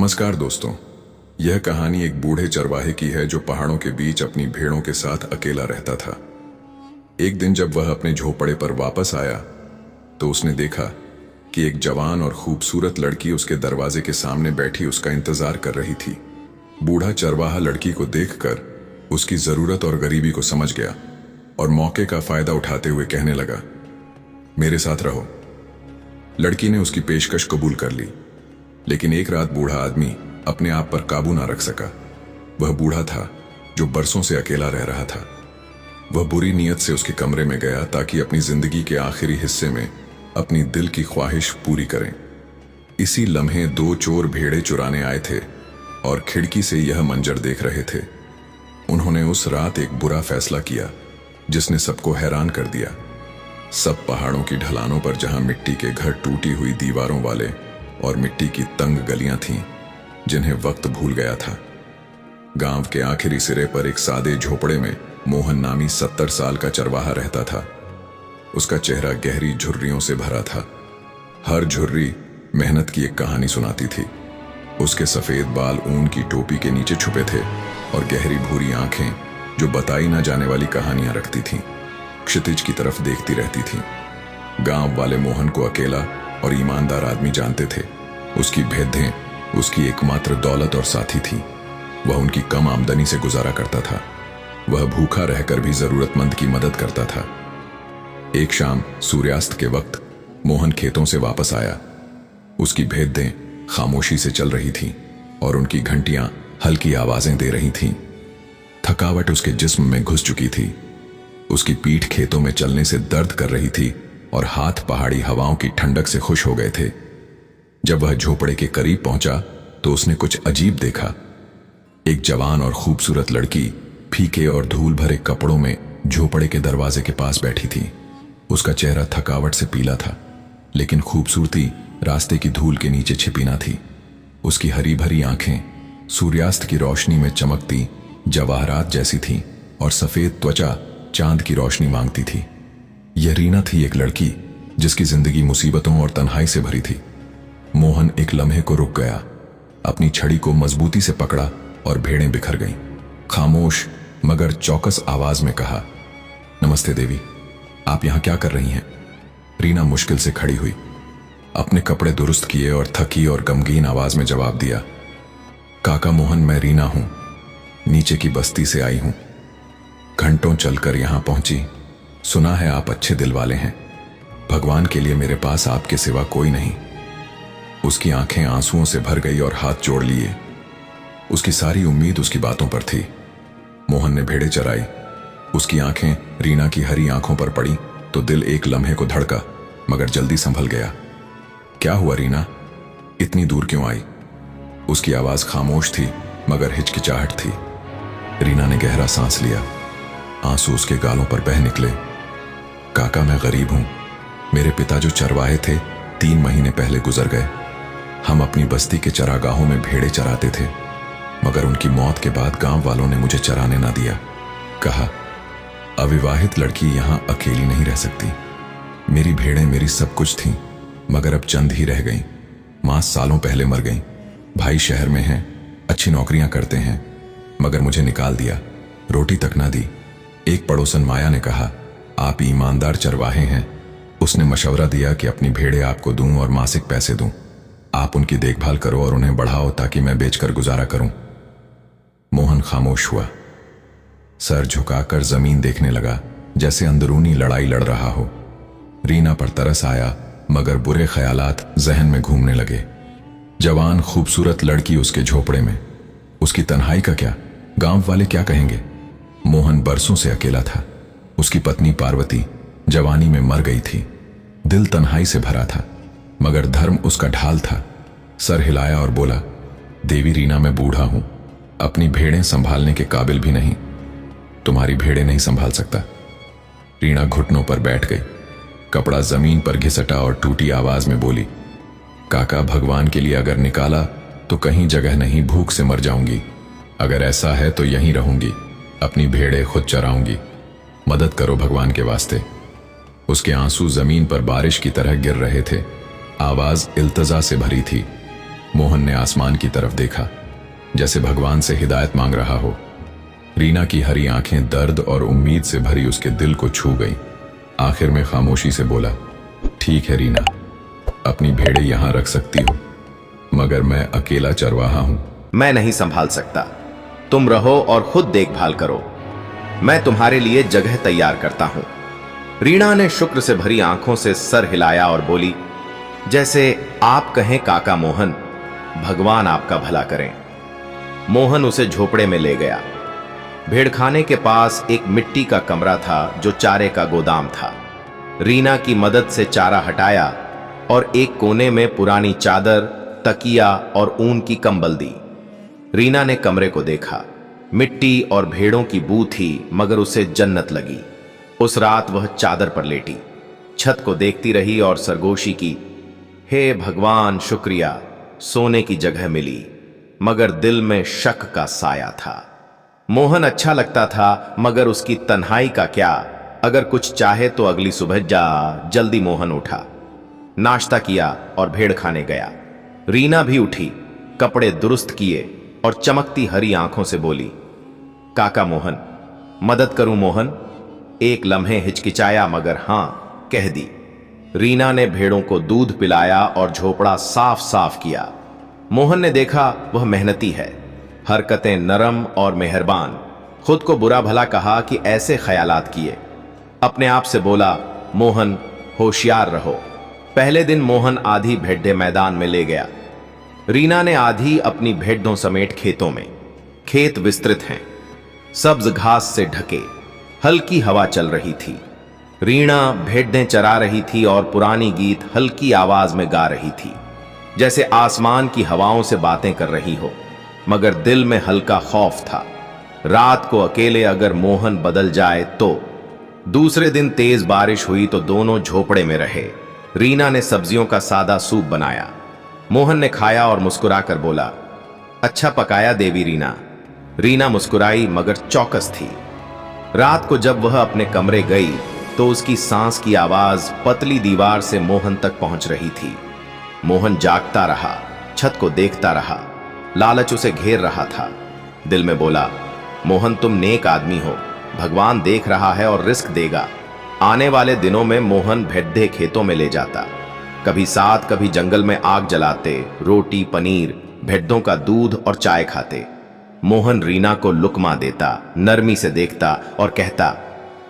नमस्कार दोस्तों। यह कहानी एक बूढ़े चरवाहे की है जो पहाड़ों के बीच अपनी भेड़ों के साथ अकेला रहता था। एक दिन जब वह अपने झोपड़े पर वापस आया तो उसने देखा कि एक जवान और खूबसूरत लड़की उसके दरवाजे के सामने बैठी उसका इंतजार कर रही थी। बूढ़ा चरवाहा लड़की को देखकर उसकी जरूरत और गरीबी को समझ गया और मौके का फायदा उठाते हुए कहने लगा, मेरे साथ रहो। लड़की ने उसकी पेशकश कबूल कर ली, लेकिन एक रात बूढ़ा आदमी अपने आप पर काबू ना रख सका। वह बूढ़ा था जो बरसों से अकेला रह रहा था। वह बुरी नीयत से उसके कमरे में गया ताकि अपनी जिंदगी के आखिरी हिस्से में अपनी दिल की ख्वाहिश पूरी करें। इसी लम्हे दो चोर भेड़े चुराने आए थे और खिड़की से यह मंजर देख रहे थे। उन्होंने उस रात एक बुरा फैसला किया जिसने सबको हैरान कर दिया। सब पहाड़ों की ढलानों पर जहां मिट्टी के घर, टूटी हुई दीवारों वाले और मिट्टी की तंग गलियां थीं जिन्हें वक्त भूल गया था, गांव के आखिरी सिरे पर एक सादे झोपड़े में मोहन नामी 70 साल का चरवाहा रहता था। उसका चेहरा गहरी झुर्रियों से भरा था। हर झुर्री मेहनत की एक कहानी सुनाती थी। उसके सफेद बाल ऊन की टोपी के नीचे छुपे थे और गहरी भूरी आंखें जो बताई ना जाने वाली कहानियां रखती थीं, क्षितिज की तरफ देखती रहती थीं। गांव वाले मोहन को अकेला और ईमानदार आदमी जानते थे। उसकी भेदें उसकी एकमात्र दौलत और साथी थी। वह उनकी कम आमदनी से गुजारा करता था। वह भूखा रहकर भी जरूरतमंद की मदद करता था। एक शाम सूर्यास्त के वक्त मोहन खेतों से वापस आया। उसकी भेदें खामोशी से चल रही थीं और उनकी घंटियां हल्की आवाजें दे रही थीं। थकावट उसके जिस्म में घुस चुकी थी। उसकी पीठ खेतों में चलने से दर्द कर रही थी और हाथ पहाड़ी हवाओं की ठंडक से खुश हो गए थे। जब वह झोपड़े के करीब पहुंचा तो उसने कुछ अजीब देखा। एक जवान और खूबसूरत लड़की फीके और धूल भरे कपड़ों में झोपड़े के दरवाजे के पास बैठी थी। उसका चेहरा थकावट से पीला था, लेकिन खूबसूरती रास्ते की धूल के नीचे छिपी ना थी। उसकी हरी भरी आंखें सूर्यास्त की रोशनी में चमकती जवाहरात जैसी थीं और सफेद त्वचा चांद की रोशनी मांगती थी। यह रीना थी, एक लड़की जिसकी जिंदगी मुसीबतों और तन्हाई से भरी थी। मोहन एक लम्हे को रुक गया, अपनी छड़ी को मजबूती से पकड़ा और भेड़ें बिखर गईं। खामोश मगर चौकस आवाज में कहा, नमस्ते देवी, आप यहां क्या कर रही हैं? रीना मुश्किल से खड़ी हुई, अपने कपड़े दुरुस्त किए और थकी और गमगीन आवाज में जवाब दिया, काका मोहन, मैं रीना हूं, नीचे की बस्ती से आई हूं। घंटों चलकर यहां पहुंची। सुना है आप अच्छे दिल वाले हैं। भगवान के लिए मेरे पास आपके सिवा कोई नहीं। उसकी आंखें आंसुओं से भर गई और हाथ जोड़ लिए। उसकी सारी उम्मीद उसकी बातों पर थी। मोहन ने भेड़ें चराई। उसकी आंखें रीना की हरी आंखों पर पड़ी तो दिल एक लम्हे को धड़का, मगर जल्दी संभल गया। क्या हुआ रीना, इतनी दूर क्यों आई? उसकी आवाज खामोश थी मगर हिचकिचाहट थी। रीना ने गहरा सांस लिया। आंसू उसके गालों पर बह निकले। काका, मैं गरीब हूं। मेरे पिता जो चरवाहे थे 3 महीने पहले गुजर गए। हम अपनी बस्ती के चरागाहों में भेड़ें चराते थे, मगर उनकी मौत के बाद गांव वालों ने मुझे चराने ना दिया। कहा, अविवाहित लड़की यहां अकेली नहीं रह सकती। मेरी भेड़ें मेरी सब कुछ थीं, मगर अब चंद ही रह गईं। मां सालों पहले मर गईं। भाई शहर में हैं, अच्छी नौकरियां करते हैं, मगर मुझे निकाल दिया, रोटी तक ना दी। एक पड़ोसन माया ने कहा, आप ईमानदार चरवाहे हैं। उसने मशवरा दिया कि अपनी भेड़ें आपको दूं और मासिक पैसे दूं। आप उनकी देखभाल करो और उन्हें बढ़ाओ ताकि मैं बेचकर गुजारा करूं। मोहन खामोश हुआ, सर झुकाकर जमीन देखने लगा, जैसे अंदरूनी लड़ाई लड़ रहा हो। रीना पर तरस आया, मगर बुरे ख्यालात जहन में घूमने लगे। जवान खूबसूरत लड़की उसके झोपड़े में, उसकी तन्हाई का क्या? गांव वाले क्या कहेंगे? मोहन बरसों से अकेला था। उसकी पत्नी पार्वती जवानी में मर गई थी। दिल तन्हाई से भरा था, मगर धर्म उसका ढाल था। सर हिलाया और बोला, देवी रीना, मैं बूढ़ा हूं, अपनी भेड़ें संभालने के काबिल भी नहीं। तुम्हारी भेड़ें नहीं संभाल सकता। रीना घुटनों पर बैठ गई, कपड़ा जमीन पर घिसटा और टूटी आवाज में बोली, काका, भगवान के लिए अगर निकाला तो कहीं जगह नहीं, भूख से मर जाऊंगी। अगर ऐसा है तो यहीं रहूंगी, अपनी भेड़ें खुद चराऊंगी। मदद करो भगवान के वास्ते। उसके आंसू जमीन पर बारिश की तरह गिर रहे थे। आवाज इल्तजा से भरी थी, मोहन ने आसमान की तरफ देखा, जैसे भगवान से हिदायत मांग रहा हो। रीना की हरी आंखें दर्द और उम्मीद से भरी उसके दिल को छू गईं। आखिर में खामोशी से बोला, ठीक है रीना, अपनी भेड़ें यहां रख सकती हो, मगर मैं अकेला चरवाहा हूं। मैं नहीं संभाल सकता, तुम रहो और खुद देखभाल करो। मैं तुम्हारे लिए जगह तैयार करता हूं। रीना ने शुक्र से भरी आंखों से सर हिलाया और बोली, जैसे आप कहें काका मोहन, भगवान आपका भला करें। मोहन उसे झोपड़े में ले गया। भेड़खाने के पास एक मिट्टी का कमरा था जो चारे का गोदाम था। रीना की मदद से चारा हटाया और एक कोने में पुरानी चादर, तकिया और ऊन की कंबल दी। रीना ने कमरे को देखा। मिट्टी और भेड़ों की बू थी, मगर उसे जन्नत लगी। उस रात वह चादर पर लेटी, छत को देखती रही और सरगोशी की, हे भगवान शुक्रिया, सोने की जगह मिली। मगर दिल में शक का साया था। मोहन अच्छा लगता था, मगर उसकी तन्हाई का क्या। अगर कुछ चाहे तो अगली सुबह जा। जल्दी मोहन उठा, नाश्ता किया और भेड़ खाने गया। रीना भी उठी, कपड़े दुरुस्त किए और चमकती हरी आंखों से बोली, काका मोहन, मदद करूं मोहन? एक लम्हे हिचकिचाया, मगर हां कह दी। रीना ने भेड़ों को दूध पिलाया और झोपड़ा साफ साफ किया। मोहन ने देखा वह मेहनती है, हरकतें नरम और मेहरबान। खुद को बुरा भला कहा कि ऐसे ख्यालात किए। अपने आप से बोला, मोहन होशियार रहो। पहले दिन मोहन आधी भेड़ें मैदान में ले गया। रीना ने आधी अपनी भेड़ों समेट खेतों में। खेत विस्तृत हैं, सब्ज घास से ढके, हल्की हवा चल रही थी। रीना भेड़ें चरा रही थी और पुरानी गीत हल्की आवाज में गा रही थी, जैसे आसमान की हवाओं से बातें कर रही हो। मगर दिल में हल्का खौफ था। रात को अकेले अगर मोहन बदल जाए तो। दूसरे दिन तेज बारिश हुई तो दोनों झोपड़े में रहे। रीना ने सब्जियों का सादा सूप बनाया। मोहन ने खाया और मुस्कुराकर बोला, अच्छा पकाया देवी रीना। रीना मुस्कुराई, मगर चौकस थी। रात को जब वह अपने कमरे गई तो उसकी सांस की आवाज पतली दीवार से मोहन तक पहुंच रही थी। मोहन जागता रहा, छत को देखता रहा। लालच उसे घेर रहा था। दिल में बोला, मोहन तुम नेक आदमी हो, भगवान देख रहा है और रिस्क देगा। आने वाले दिनों में मोहन भेड़ें खेतों में ले जाता, कभी साथ कभी जंगल में आग जलाते, रोटी पनीर, भेड़ों का दूध और चाय खाते। मोहन रीना को लुकमा देता, नरमी से देखता और कहता,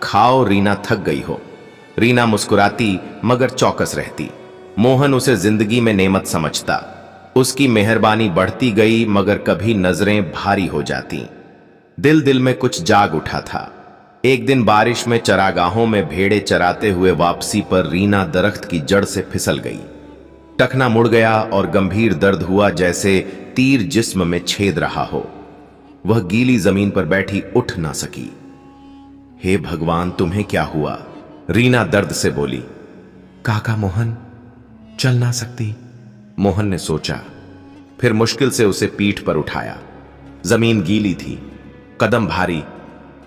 खाओ रीना, थक गई हो। रीना मुस्कुराती, मगर चौकस रहती। मोहन उसे जिंदगी में नेमत समझता। उसकी मेहरबानी बढ़ती गई, मगर कभी नजरें भारी हो जाती। दिल दिल में कुछ जाग उठा था। एक दिन बारिश में चरागाहों में भेड़ें चराते हुए वापसी पर रीना दरख्त की जड़ से फिसल गई। टखना मुड़ गया और गंभीर दर्द हुआ, जैसे तीर जिस्म में छेद रहा हो। वह गीली जमीन पर बैठी उठ ना सकी। हे भगवान, तुम्हें क्या हुआ? रीना दर्द से बोली। काका मोहन, चल ना सकती। मोहन ने सोचा, फिर मुश्किल से उसे पीठ पर उठाया। जमीन गीली थी, कदम भारी,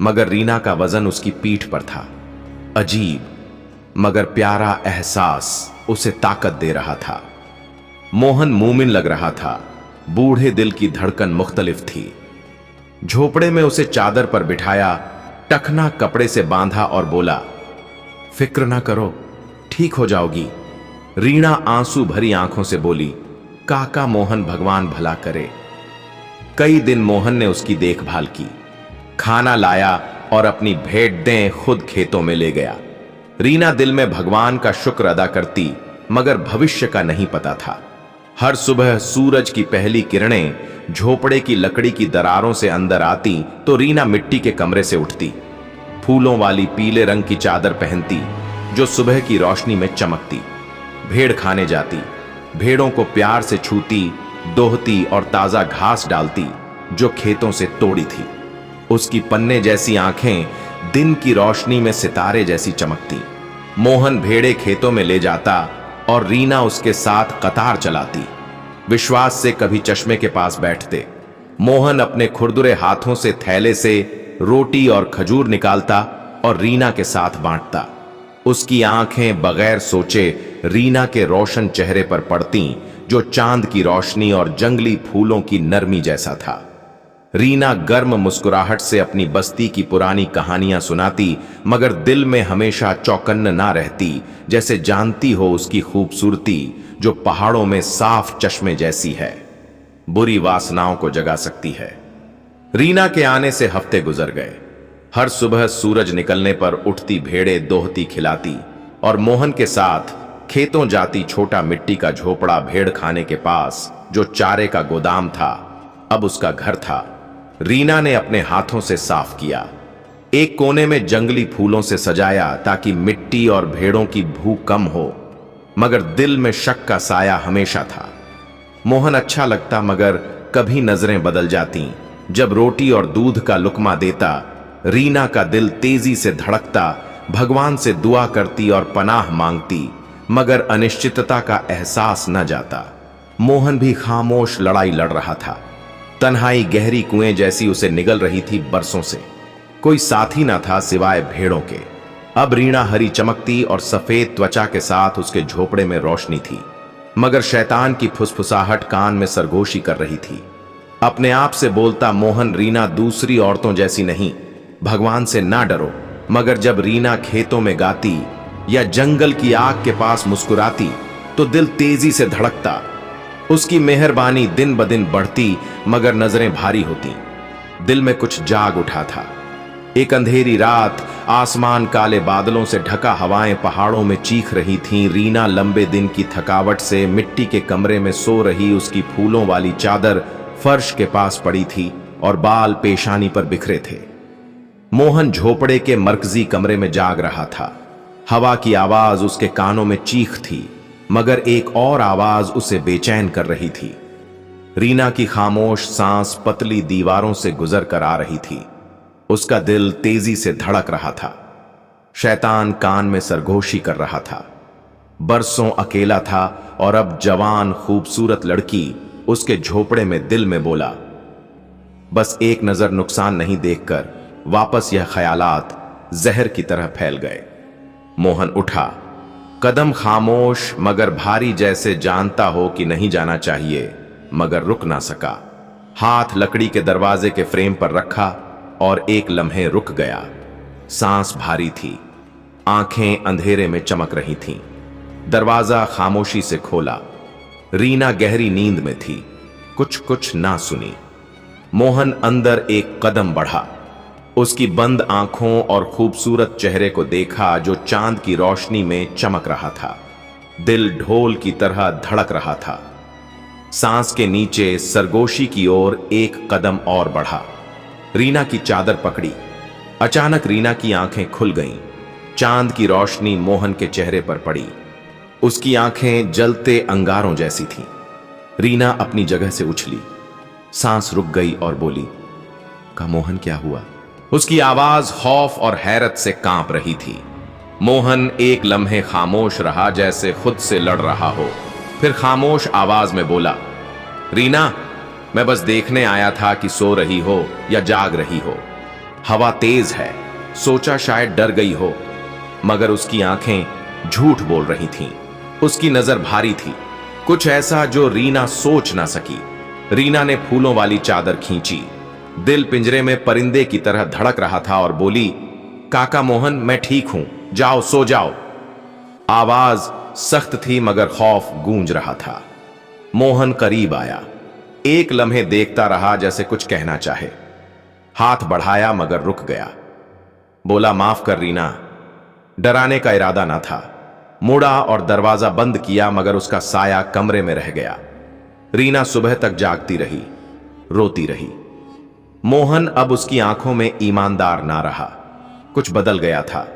मगर रीना का वजन उसकी पीठ पर था। अजीब मगर प्यारा एहसास उसे ताकत दे रहा था। मोहन मूमिन लग रहा था, बूढ़े दिल की धड़कन मुख्तलिफ थी। झोपड़े में उसे चादर पर बिठाया, टखना कपड़े से बांधा और बोला, फिक्र ना करो, ठीक हो जाओगी। रीना आंसू भरी आंखों से बोली, काका मोहन भगवान भला करे। कई दिन मोहन ने उसकी देखभाल की, खाना लाया और अपनी भेड़ें खुद खेतों में ले गया। रीना दिल में भगवान का शुक्र अदा करती, मगर भविष्य का नहीं पता था। हर सुबह सूरज की पहली किरणें झोपड़े की लकड़ी की दरारों से अंदर आती तो रीना मिट्टी के कमरे से उठती, फूलों वाली पीले रंग की चादर पहनती जो सुबह की रोशनी में चमकती। भेड़ खाने जाती, भेड़ों को प्यार से छूती, दोहती और ताजा घास डालती जो खेतों से तोड़ी थी। उसकी पन्ने जैसी आंखें दिन की रोशनी में सितारे जैसी चमकती। मोहन भेड़े खेतों में ले जाता और रीना उसके साथ कतार चलाती। विश्वास से कभी चश्मे के पास बैठते। मोहन अपने खुरदुरे हाथों से थैले से रोटी और खजूर निकालता और रीना के साथ बांटता। उसकी आंखें बगैर सोचे रीना के रोशन चेहरे पर पड़ती जो चांद की रोशनी और जंगली फूलों की नरमी जैसा था। रीना गर्म मुस्कुराहट से अपनी बस्ती की पुरानी कहानियां सुनाती, मगर दिल में हमेशा चौकन्न ना रहती, जैसे जानती हो उसकी खूबसूरती जो पहाड़ों में साफ चश्मे जैसी है, बुरी वासनाओं को जगा सकती है। रीना के आने से हफ्ते गुजर गए। हर सुबह सूरज निकलने पर उठती भेड़े दोहती खिलाती और मोहन के साथ खेतों जाती। छोटा मिट्टी का झोपड़ा भेड़ खाने के पास जो चारे का गोदाम था, अब उसका घर था। रीना ने अपने हाथों से साफ किया, एक कोने में जंगली फूलों से सजाया ताकि मिट्टी और भेड़ों की भूख कम हो, मगर दिल में शक का साया हमेशा था। मोहन अच्छा लगता, मगर कभी नजरें बदल जाती। जब रोटी और दूध का लुकमा देता, रीना का दिल तेजी से धड़कता, भगवान से दुआ करती और पनाह मांगती, मगर अनिश्चितता का एहसास न जाता। मोहन भी खामोश लड़ाई लड़ रहा था। तन्हाई गहरी कुएं जैसी उसे निगल रही थी बरसों से। कोई साथी न था सिवाय भेड़ों के। अब रीना हरी चमकती और सफेद त्वचा के साथ उसके झोपड़े में रोशनी थी, मगर शैतान की फुसफुसाहट कान में सरगोशी कर रही थी। अपने आप से बोलता मोहन, रीना दूसरी औरतों जैसी नहीं, भगवान से ना डरो। मगर जब रीना खेतों में गाती या जंगल की आग के पास मुस्कुराती तो दिल तेजी से धड़कता। उसकी मेहरबानी दिन ब दिन बढ़ती, मगर नजरें भारी होती। दिल में कुछ जाग उठा था। एक अंधेरी रात, आसमान काले बादलों से ढका, हवाएं पहाड़ों में चीख रही थीं। रीना लंबे दिन की थकावट से मिट्टी के कमरे में सो रही। उसकी फूलों वाली चादर फर्श के पास पड़ी थी और बाल पेशानी पर बिखरे थे। मोहन झोपड़े के मरकजी कमरे में जाग रहा था। हवा की आवाज उसके कानों में चीख थी, मगर एक और आवाज उसे बेचैन कर रही थी। रीना की खामोश सांस पतली दीवारों से गुजर कर आ रही थी। उसका दिल तेजी से धड़क रहा था। शैतान कान में सरगोशी कर रहा था। बरसों अकेला था और अब जवान खूबसूरत लड़की उसके झोपड़े में दिल में बोला, बस एक नजर नुकसान नहीं देखकर वापस यह ख्यालात जहर की तरह फैल गए। मोहन उठा, कदम खामोश मगर भारी, जैसे जानता हो कि नहीं जाना चाहिए, मगर रुक ना सका। हाथ लकड़ी के दरवाजे के फ्रेम पर रखा और एक लम्हे रुक गया। सांस भारी थी, आंखें अंधेरे में चमक रही थीं। दरवाजा खामोशी से खोला। रीना गहरी नींद में थी, कुछ ना सुनी। मोहन अंदर एक कदम बढ़ा। उसकी बंद आंखों और खूबसूरत चेहरे को देखा जो चांद की रोशनी में चमक रहा था। दिल ढोल की तरह धड़क रहा था। सांस के नीचे सरगोशी की ओर एक कदम और बढ़ा। रीना की चादर पकड़ी। अचानक रीना की आंखें खुल गईं। चांद की रोशनी मोहन के चेहरे पर पड़ी। उसकी आंखें जलते अंगारों जैसी थीं। रीना अपनी जगह से उछली, सांस रुक गई और बोली, का मोहन क्या हुआ? उसकी आवाज खौफ और हैरत से कांप रही थी। मोहन एक लम्हे खामोश रहा, जैसे खुद से लड़ रहा हो। फिर खामोश आवाज में बोला, रीना, मैं बस देखने आया था कि सो रही हो या जाग रही हो। हवा तेज है, सोचा शायद डर गई हो। मगर उसकी आंखें झूठ बोल रही थीं। उसकी नजर भारी थी, कुछ ऐसा जो रीना सोच ना सकी। रीना ने फूलों वाली चादर खींची। दिल पिंजरे में परिंदे की तरह धड़क रहा था और बोली, काका मोहन, मैं ठीक हूं, जाओ सो जाओ। आवाज सख्त थी मगर खौफ गूंज रहा था। मोहन करीब आया। एक लम्हे देखता रहा जैसे कुछ कहना चाहे। हाथ बढ़ाया मगर रुक गया। बोला, माफ कर रीना, डराने का इरादा ना था। मुड़ा और दरवाजा बंद किया, मगर उसका साया कमरे में रह गया। रीना सुबह तक जागती रही, रोती रही। मोहन अब उसकी आंखों में ईमानदार ना रहा, कुछ बदल गया था।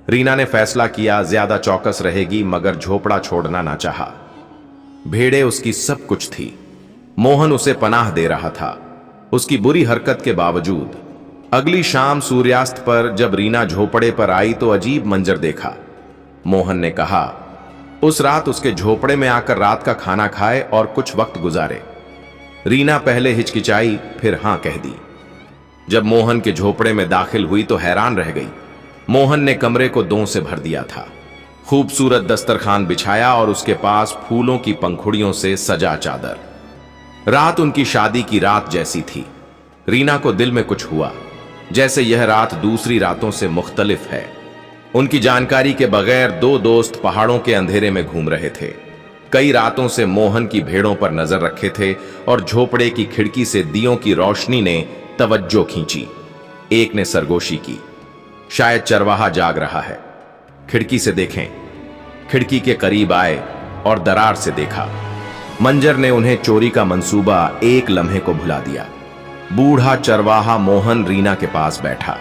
रीना ने फैसला किया, ज्यादा चौकस रहेगी, मगर झोपड़ा छोड़ना ना चाहा। भेड़े उसकी सब कुछ थी। मोहन उसे पनाह दे रहा था, उसकी बुरी हरकत के बावजूद। अगली शाम सूर्यास्त पर जब रीना झोपड़े पर आई तो अजीब मंजर देखा। मोहन ने कहा, उस रात उसके झोपड़े में आकर रात का खाना खाए और कुछ वक्त गुजारे। रीना पहले हिचकिचाई, फिर हां कह दी। जब मोहन के झोपड़े में दाखिल हुई तो हैरान रह गई। मोहन ने कमरे को दों से भर दिया था। खूबसूरत दस्तरखान बिछाया और उसके पास फूलों की पंखुड़ियों से सजा चादर। रात उनकी शादी की रात जैसी थी। रीना को दिल में कुछ हुआ, जैसे यह रात दूसरी रातों से मुख्तलिफ है। उनकी जानकारी के बगैर दो दोस्त पहाड़ों के अंधेरे में घूम रहे थे। कई रातों से मोहन की भेड़ों पर नजर रखे थे और झोपड़े की खिड़की से दियों की रोशनी ने तवज्जो खींची। एक ने सरगोशी की, शायद चरवाहा जाग रहा है। खिड़की से देखें। खिड़की के करीब आए और दरार से देखा। मंजर ने उन्हें चोरी का मंसूबा एक लम्हे को भुला दिया। बूढ़ा चरवाहा मोहन रीना के पास बैठा,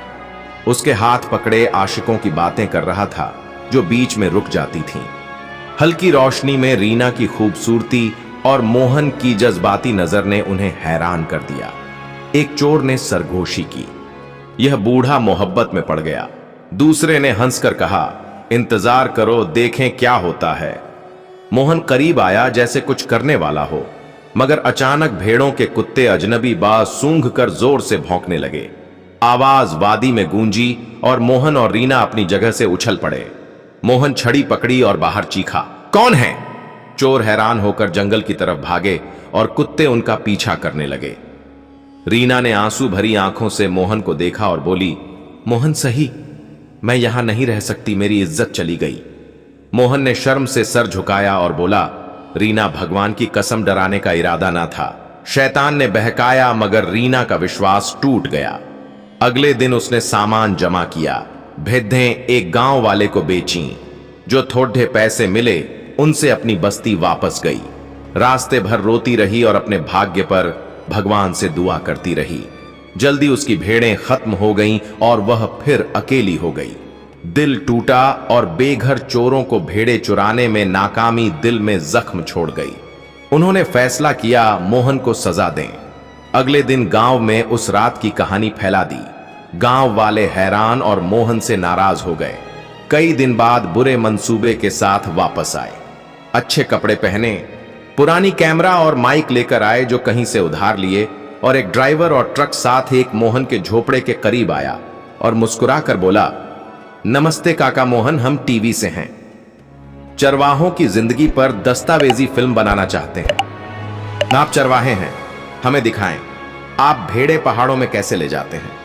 उसके हाथ पकड़े आशिकों की बातें कर रहा था जो बीच में रुक जाती थीं। हल्की रोशनी में रीना की खूबसूरती और मोहन की जज्बाती नजर ने उन्हें हैरान कर दिया। एक चोर ने सरगोशी की, यह बूढ़ा मोहब्बत में पड़ गया। दूसरे ने हंसकर कहा, इंतजार करो, देखें क्या होता है। मोहन करीब आया जैसे कुछ करने वाला हो, मगर अचानक भेड़ों के कुत्ते अजनबी बाज सूंघ कर जोर से भौंकने लगे। आवाज वादी में गूंजी और मोहन और रीना अपनी जगह से उछल पड़े। मोहन छड़ी पकड़ी और बाहर चीखा, कौन है? चोर हैरान होकर जंगल की तरफ भागे और कुत्ते उनका पीछा करने लगे। रीना ने आंसू भरी आंखों से मोहन को देखा और बोली, मोहन सही, मैं यहां नहीं रह सकती, मेरी इज्जत चली गई। मोहन ने शर्म से सर झुकाया और बोला, रीना, भगवान की कसम, डराने का इरादा ना था। शैतान ने बहकाया, मगर रीना का विश्वास टूट गया। अगले दिन उसने सामान जमा किया, भेदें एक गांव वाले को बेची। जो थोड़े पैसे मिले उनसे अपनी बस्ती वापस गई। रास्ते भर रोती रही और अपने भाग्य पर भगवान से दुआ करती रही। जल्दी उसकी भेड़ें खत्म हो गईं और वह फिर अकेली हो गई। दिल टूटा और बेघर चोरों को भेड़े चुराने में नाकामी दिल में जख्म छोड़ गई। उन्होंने फैसला किया मोहन को सजा दें। अगले दिन गांव में उस रात की कहानी फैला दी। गांव वाले हैरान और मोहन से नाराज हो गए। कई दिन बाद बुरे मंसूबे के साथ वापस आए। अच्छे कपड़े पहने, पुरानी कैमरा और माइक लेकर आए जो कहीं से उधार लिए, और एक ड्राइवर और ट्रक साथ एक मोहन के झोपड़े के करीब आया और मुस्कुराकर बोला, नमस्ते काका मोहन, हम टीवी से हैं। चरवाहों की जिंदगी पर दस्तावेजी फिल्म बनाना चाहते हैं। आप चरवाहे हैं, हमें दिखाएं आप भेड़े पहाड़ों में कैसे ले जाते हैं।